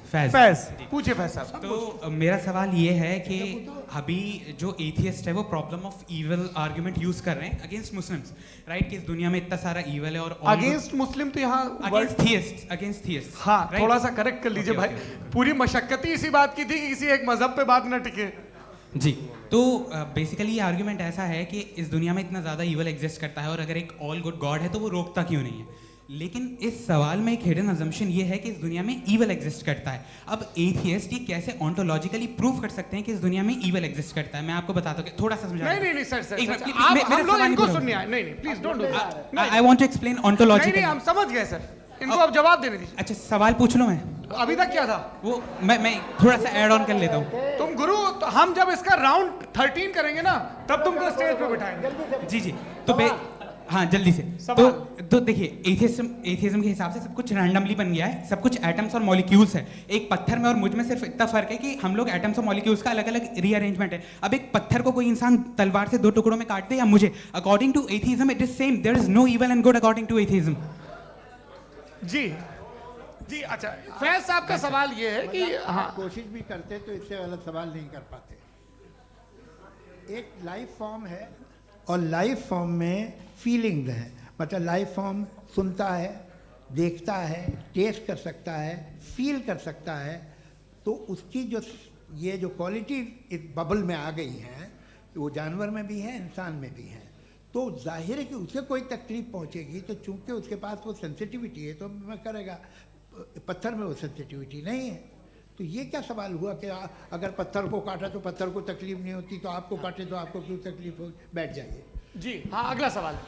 फैज फैज पूछिए फैज साहब। तो मेरा सवाल ये है कि अभी जो एथियस्ट है वो problem of evil argument use कर रहे हैं अगेंस्ट मुस्लिम्स, राइट? कि इस दुनिया में इतना सारा इविल है और अगेंस्ट मुस्लिम तो यहाँ अगेंस्ट थियस्ट। हाँ थोड़ा सा करेक्ट कर लीजिए भाई। पूरी मशक्कत ही इसी बात की थी कि किसी एक मजहब पे बात न टिके। जी, तो बेसिकली ये आर्ग्यूमेंट ऐसा है कि इस दुनिया में इतना ज़्यादा ईवल एग्जिस्ट करता है और अगर एक ऑल गुड गॉड है तो वो रोकता क्यों नहीं है? लेकिन इस सवाल में एक हिडन अजम्पशन ये है कि इस दुनिया में ईवल एग्जिस्ट करता है। अब एथियस्ट ये कैसे ऑन्टोलॉजिकली प्रूव कर सकते हैं कि इस दुनिया में ईवल एग्जिस्ट करता है? मैं आपको बताता हूँ, थोड़ा सा समझा। नहीं सर आप हम लोग इनको सुनिए। नहीं please don't do that. I want to explain ontologically. नहीं हम समझ गए सर, इनको अब जवाब देने दीजिए। अच्छा सवाल पूछ लो। मैं अभी तक क्या था वो मैं थोड़ा सा ऐड ऑन कर लेता हूँ। तुम गुरु, तो हम जब इसका राउंड 13 करेंगे ना तब तुमको स्टेज पे बिठाएंगे। जी तो हाँ जल्दी से। तो देखिए एथियज्म के हिसाब से सब कुछ रैंडमली बन गया है, सब कुछ एटम्स और मॉलिक्यूल्स है। एक पत्थर में और मुझ में सिर्फ इतना फर्क है कि हम लोग एटम्स और मॉलिक्यूल्स का अलग अलग रीअरेंजमेंट है। अब एक पत्थर को कोई इंसान तलवार से 2 टुकड़ों में काट दे या मुझे, according to atheism it is same. There is no evil and good according to atheism. जी अच्छा, फैज साहब का सवाल ये है कि हाँ कोशिश भी करते तो इससे गलत सवाल नहीं कर पाते। एक लाइफ फॉर्म है और लाइफ फॉर्म में फीलिंग्स हैं। मतलब लाइफ फॉर्म सुनता है, देखता है, टेस्ट कर सकता है, फील कर सकता है। तो उसकी जो ये जो क्वालिटी इस बबल में आ गई हैं वो जानवर में भी है, इंसान में भी है। तो जाहिर है कि उसे कोई तकलीफ पहुंचेगी, तो चूंकि उसके पास वो सेंसिटिविटी है तो मैं करेगा। पत्थर में वो सेंसिटिविटी नहीं है। तो ये क्या सवाल हुआ कि अगर पत्थर को काटा तो पत्थर को तकलीफ नहीं होती, तो आपको काटे तो आपको क्यों तकलीफ हो? बैठ जाइए। जी हाँ, अगला सवाल।